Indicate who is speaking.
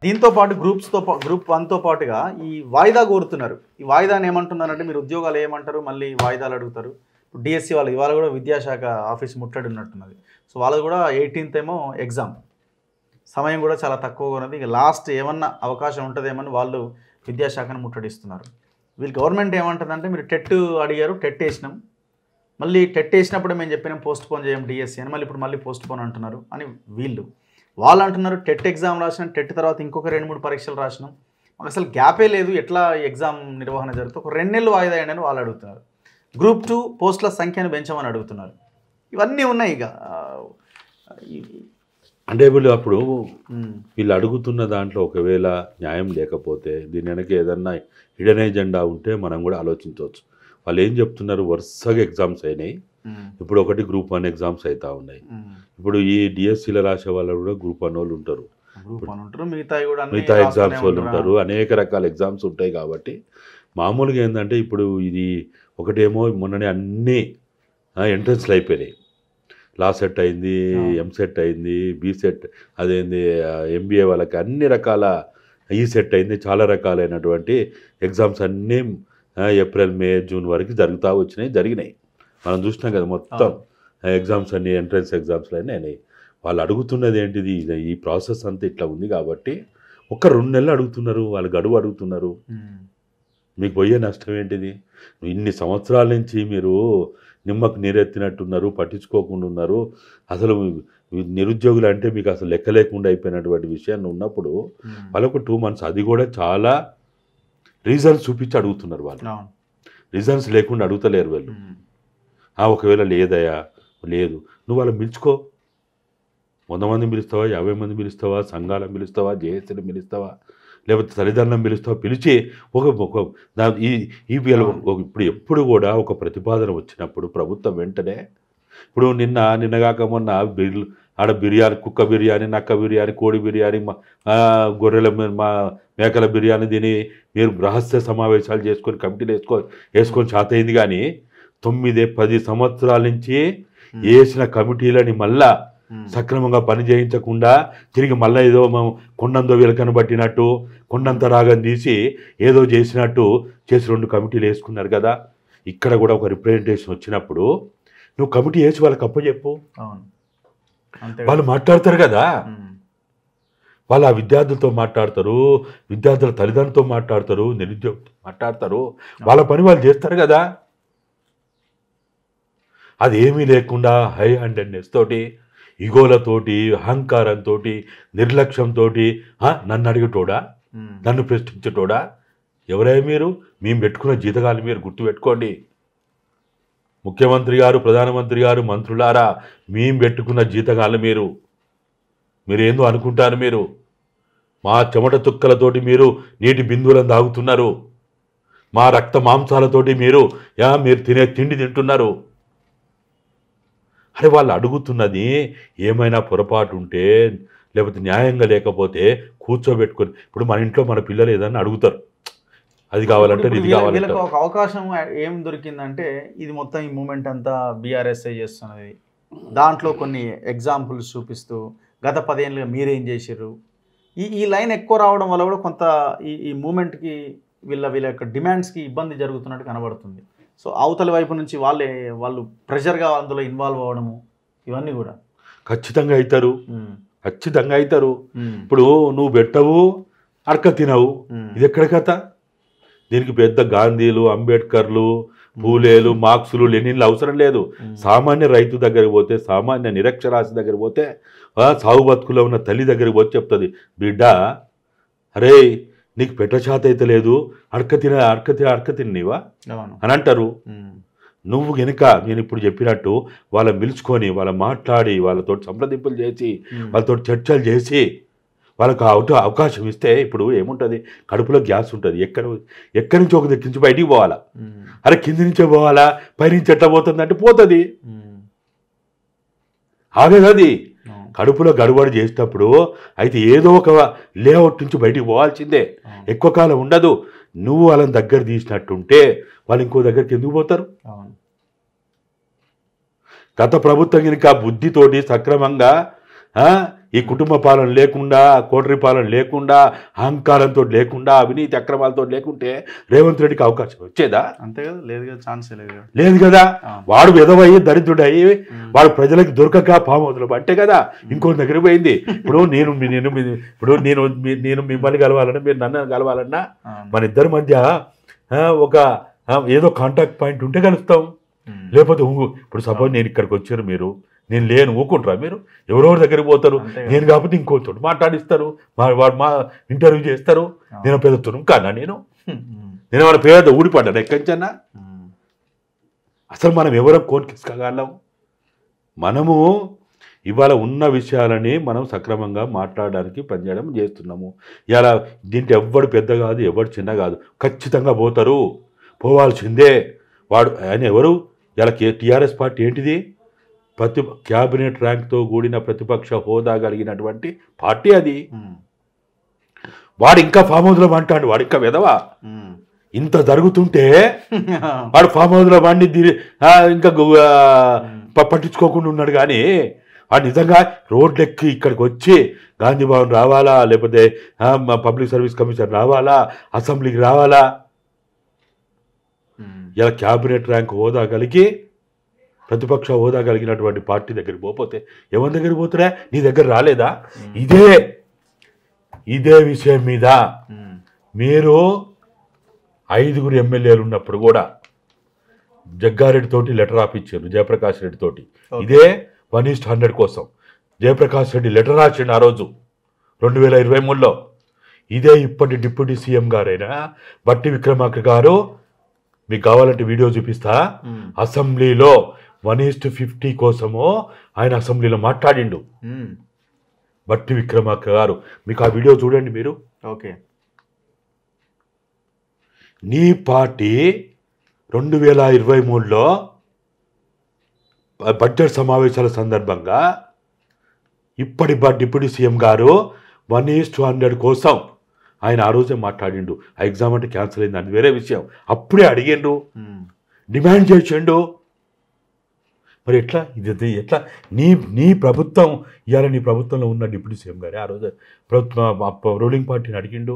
Speaker 1: దీంతో పాటు గ్రూప్ 1తో పాటుగా ఈ వాయిదా కోరుతున్నారు. ఈ వాయిదాని ఏమంటున్నారంటే మీరు ఉద్యోగాలు ఏమంటారు, మళ్ళీ వాయిదాలు అడుగుతారు. ఇప్పుడు డిఎస్సి వాళ్ళు ఇవాళ కూడా విద్యాశాఖ ఆఫీస్ ముట్టడి ఉన్నట్టున్నది. సో వాళ్ళది కూడా 18th ఏమో ఎగ్జామ్, సమయం కూడా చాలా తక్కువగా ఉన్నది. ఇక లాస్ట్ ఏమన్నా అవకాశం ఉంటుందేమని వాళ్ళు విద్యాశాఖను ముట్టడిస్తున్నారు. వీళ్ళు గవర్నమెంట్ ఏమంటుందంటే మీరు టెట్ అడిగారు, టెట్ వేసినాం, మళ్ళీ టెట్ వేసినప్పుడు మేము చెప్పినాం పోస్ట్పోన్ చేయం డిఎస్సి అని, మళ్ళీ పోస్ట్పోన్ అంటున్నారు అని వాళ్ళు అంటున్నారు. టెట్ ఎగ్జామ్ రాసినాం, టెట్ తర్వాత ఇంకొక 2-3 పరీక్షలు రాసినాం, మాకు అసలు గ్యాపే లేదు, ఎట్లా ఎగ్జామ్ నిర్వహణ జరుగుతుంది, ఒక 2 నెలలు వాయిదా అయ్యండి అని వాళ్ళు అడుగుతున్నారు. గ్రూప్ 2 పోస్టుల సంఖ్యను పెంచమని అడుగుతున్నారు. ఇవన్నీ ఉన్నాయి. ఇక
Speaker 2: అంటే వీళ్ళు అప్పుడు వీళ్ళు అడుగుతున్న దాంట్లో ఒకవేళ న్యాయం లేకపోతే దీని వెనక ఏదన్నా హిడెన్ ఎజెండా ఉంటే మనం కూడా ఆలోచించవచ్చు. వాళ్ళు ఏం చెప్తున్నారు, వరుసగా ఎగ్జామ్స్ అయినాయి, ఇప్పుడు ఒకటి గ్రూప్ 1 ఎగ్జామ్స్ అవుతా ఉన్నాయి. ఇప్పుడు ఈ డిఎస్సీలో రాసే వాళ్ళు కూడా గ్రూప్ 1 వాళ్ళు ఉంటారు, మిగతా ఎగ్జామ్స్ వాళ్ళు ఉంటారు, అనేక రకాల ఎగ్జామ్స్ ఉంటాయి. కాబట్టి మామూలుగా ఏంటంటే ఇప్పుడు ఇది ఒకటేమో మొన్ననే అన్నీ ఎంట్రన్స్లు అయిపోయినాయి. లా సెట్ అయింది, ఎంసెట్ అయింది, బీసెట్ అదేంది ఎంబీఏ వాళ్ళకి అన్ని రకాల ఈ సెట్ అయింది. చాలా రకాలైనటువంటి ఎగ్జామ్స్ అన్నీ ఏప్రిల్, మే, జూన్ వరకు జరిగినాయి. మనం చూసినాం కదా మొత్తం ఎగ్జామ్స్ అన్నీ, ఎంట్రన్స్ ఎగ్జామ్స్లు అన్నీ అయినాయి. వాళ్ళు అడుగుతున్నది ఏంటిది, ఈ ప్రాసెస్ అంతా ఇట్లా ఉంది కాబట్టి ఒక 2 నెలలు అడుగుతున్నారు, వాళ్ళు గడువు అడుగుతున్నారు. మీకు పోయే నష్టం ఏంటిది? ఇన్ని సంవత్సరాల నుంచి మీరు నిమ్మకు నీరెత్తినట్టున్నారు, పట్టించుకోకుండా ఉన్నారు. అసలు నిరుద్యోగులు అంటే మీకు అసలు లెక్క లేకుండా అయిపోయినటువంటి విషయాన్ని ఉన్నప్పుడు వాళ్ళకు 2 months, అది కూడా చాలా రీజన్స్ చూపించి అడుగుతున్నారు. వాళ్ళు రీజన్స్ లేకుండా అడుగుతలేరు వాళ్ళు. ఒకవేళ లేదయా, లేదు, నువ్వు వాళ్ళని పిలుచుకో, 100 మంది పిలుస్తావా, 50 మంది పిలుస్తావా, సంఘాలను పిలుస్తావా, జేఏసీని పిలుస్తావా, లేకపోతే తల్లిదండ్రులను పిలుస్తావా, పిలిచి ఇప్పుడు ఎప్పుడు కూడా ఒక ప్రతిపాదన వచ్చినప్పుడు ప్రభుత్వం వెంటనే, ఇప్పుడు నిన్నగాక మొన్న ఆడ బిర్యానీ, కుక్క బిర్యానీ, నక్క బిర్యానీ, కోడి బిర్యానీ, గొర్రెల మేకల బిర్యానీ తిని మీరు రహస్య సమావేశాలు చేసుకొని కమిటీలు వేసుకొని చేతయింది. కానీ 9-10 సంవత్సరాల నుంచి వేసిన కమిటీలని మళ్ళా సక్రమంగా పని చేయించకుండా తిరిగి మళ్ళీ ఏదో కొండంతో వీళ్ళకను పట్టినట్టు కొండంత రాగం తీసి ఏదో చేసినట్టు చేసి 2 కమిటీలు వేసుకున్నారు కదా. ఇక్కడ కూడా ఒక రిప్రజెంటేషన్ వచ్చినప్పుడు నువ్వు కమిటీ వేసి వాళ్ళకి అప్పచెప్పు, వాళ్ళు మాట్లాడతారు కదా. వాళ్ళు ఆ విద్యార్థులతో మాట్లాడతారు, విద్యార్థుల తల్లిదండ్రులతో మాట్లాడతారు, నిరుద్యోగులతో మాట్లాడతారు, వాళ్ళ పని వాళ్ళు చేస్తారు కదా. అది ఏమీ లేకుండా హై హ్యాండెడ్నెస్ తోటి, ఇగోలతోటి, అహంకారంతో, నిర్లక్ష్యంతో నన్ను అడిగేటోడా, నన్ను ప్రశ్నించేటోడా ఎవరై మీరు? మేము పెట్టుకున్న జీతగాలు మీరు గుర్తుపెట్టుకోండి. ముఖ్యమంత్రి గారు, ప్రధానమంత్రి గారు, మంత్రులారా, మేము పెట్టుకున్న జీతగాళ్ళు మీరేందో అనుకుంటారు. మీరు మా చెమట తుక్కలతోటి మీరు నీటి బిందువులను తాగుతున్నారు, మా రక్త మాంసాలతోటి మీరు తినే తిండి తింటున్నారు. అరే వాళ్ళు అడుగుతున్నది ఏమైనా పొరపాటు ఉంటే లేకపోతే న్యాయంగా లేకపోతే కూర్చోబెట్టుకొని, ఇప్పుడు మన ఇంట్లో మన పిల్లలు ఏదన్నా అడుగుతారు, అది కావాలంటే ఇది కావాలంటే.
Speaker 1: ఒక అవకాశం ఏం దొరికిందంటే ఇది మొత్తం ఈ మూమెంట్ అంతా బీఆర్ఎస్ఐ చేస్తున్నది. దాంట్లో కొన్ని ఎగ్జాంపుల్స్ చూపిస్తూ గత 10 ఏళ్ళుగా మీరేం చేసారు, ఈ లైన్ ఎక్కువ రావడం వల్ల కూడా కొంత ఈ మూమెంట్కి వీళ్ళ యొక్క డిమాండ్స్కి ఇబ్బంది జరుగుతున్నట్టు కనబడుతుంది. సో అవతల వైపు నుంచి వాళ్ళు ప్రెషర్గా అందులో ఇన్వాల్వ్ అవ్వడము, ఇవన్నీ కూడా
Speaker 2: ఖచ్చితంగా అవుతారు. ఇప్పుడు నువ్వు పెట్టవు, అడక తినవు, ఇది ఎక్కడ కథ? దీనికి పెద్ద గాంధీలు, అంబేద్కర్లు, పూలేలు, మార్క్సులు, లెనిన్లు అవసరం లేదు. సామాన్య రైతు దగ్గరికి పోతే, సామాన్య నిరక్షరాస్య దగ్గరికి పోతే, సాగు బతుకులో ఉన్న తల్లి దగ్గరికి పోతే చెప్తుంది, బిడ్డ అరే నీకు పెట్టచాత అయితే లేదు, అడక తిన్నీవా అని అంటారు. నువ్వు గనుక నేను ఇప్పుడు చెప్పినట్టు వాళ్ళని పిలుచుకొని, వాళ్ళ మాట్లాడి, వాళ్ళతో సంప్రదింపులు చేసి, వాళ్ళతో చర్చలు చేసి, వాళ్ళకు అవకాశం ఇస్తే ఇప్పుడు ఏముంటుంది, కడుపులో గ్యాస్ ఉంటుంది, ఎక్కడి నుంచి ఒక దగ్గర నుంచి బయటికి పోవాలా, అరే కింది నుంచే పోవాలా, పైనుంచి ఎట్లా పోతుంది అంటే పోతుంది, ఆగేది. కడుపులో గడుబడి చేసేటప్పుడు అయితే ఏదో ఒక లేఅవుట్ నుంచి బయటికి పోవాల్సిందే, ఎక్కువ కాలం ఉండదు. నువ్వు వాళ్ళని దగ్గర తీసినట్టుంటే వాళ్ళు ఇంకో దగ్గరికి ఎందుకు పోతారు? గత ప్రభుత్వం కనుక బుద్ధితోటి సక్రమంగా ఈ కుటుంబ పాలన లేకుండా, కోటరీ పాలన లేకుండా, అహంకారంతో లేకుండా, అవినీతి అక్రమాలతో లేకుంటే రేవంత్ రెడ్డికి అవకాశం వచ్చేదా?
Speaker 1: అంతే కదా, లేదు కదా, ఛాన్సే లేదు కదా.
Speaker 2: లేదు కదా. వాడు విధవయ్యి దరిద్రుడయ్యి వాడు ప్రజలకు దొరకక ఫామ్ హౌస్లో అంటే కదా ఇంకో దగ్గర పోయింది. ఇప్పుడు నేను మిమ్మల్ని కలవాలన్నా, మీరు నన్ను కలవాలన్నా మన ఇద్దరి మధ్య ఒక ఏదో కాంటాక్ట్ పాయింట్ ఉంటే కలుస్తాం. లేకపోతే ఇప్పుడు సపోజ్ నేను ఇక్కడికి వచ్చారు, మీరు నేను లేను ఊకుంటారా? మీరు ఎవరెవరి దగ్గరికి పోతారు, నేను కాకపోతే ఇంకోతో మాట్లాడిస్తారు, వాడు మా ఇంటర్వ్యూ చేస్తారు. నేను పెద్ద తురుము కానా? నేను వాళ్ళ పేద ఊడిపడ్డాను ఎక్కడికన్నా? అసలు మనం ఎవరో కోనికిసుకోగలం? మనము ఇవాళ ఉన్న విషయాలని మనం సక్రమంగా మాట్లాడడానికి పనిచేయడం చేస్తున్నాము. ఇలా దీంట్లో ఎవ్వడు పెద్ద కాదు, ఎవడు చిన్న కాదు, ఖచ్చితంగా పోతారు, పోవాల్సిందే. వాడు ఆయన ఎవరు? ఇలా టీఆర్ఎస్ పార్టీ ఏంటిది? క్యాబినెట్ ర్యాంక్తో కూడిన ప్రతిపక్ష హోదా కలిగినటువంటి పార్టీ అది. వాడు ఇంకా ఫామ్ హౌస్లో అంటాడు, వాడు ఇంకా విధవా. ఇంత జరుగుతుంటే వాడు ఫామ్ హౌస్లో వాడిని ఇంకా పట్టించుకోకుండా ఉన్నాడు. కానీ వాడు నిజంగా రోడ్లెక్కి ఇక్కడికి వచ్చి గాంధీ భవన్ రావాలా, లేకపోతే పబ్లిక్ సర్వీస్ కమిషన్ రావాలా, అసెంబ్లీకి రావాలా? ఇలా క్యాబినెట్ ర్యాంక్ హోదా కలిగి ప్రతిపక్ష హోదా కలిగినటువంటి పార్టీ దగ్గరికి పోతే ఎవరి దగ్గరికి పోతురా? నీ దగ్గర రాలేదా? ఇదే విషయం మీద మీరు 5 ఎమ్మెల్యేలు ఉన్నప్పుడు కూడా జగ్గారెడ్డి తోటి లెటర్ రాపిచ్చారు, జయప్రకాష్ రెడ్డి తోటి. ఇదే 1:100 కోసం జయప్రకాష్ రెడ్డి లెటర్ రాసిండు ఆ రోజు 2023లో. ఇదే ఇప్పటి డిప్యూటీ సీఎం గారైనా బట్టి విక్రమార్క గారు, మీకు కావాలంటే వీడియో చూపిస్తా, అసెంబ్లీలో 1:50 కోసము ఆయన అసెంబ్లీలో మాట్లాడిండు బట్టి విక్రమార్క గారు. మీకు ఆ వీడియో చూడండి మీరు.
Speaker 1: ఓకే.
Speaker 2: నీ పార్టీ 2023లో బడ్జెట్ సమావేశాల సందర్భంగా ఇప్పటి డిప్యూటీ సీఎం గారు 1:100 కోసం ఆయన ఆ రోజే మాట్లాడిండు. ఆ ఎగ్జామ్ అంటే క్యాన్సిల్ అయింది, అది వేరే విషయం. అప్పుడే అడిగిండు, డిమాండ్ చేసిండు. మరి ఎట్లా ఇది ఎట్లా? నీ ప్రభుత్వం ఇవాళ నీ ప్రభుత్వంలో ఉన్న డిప్యూటీ సీఎం గారే ఆ రోజు రూలింగ్ పార్టీని అడిగిండు.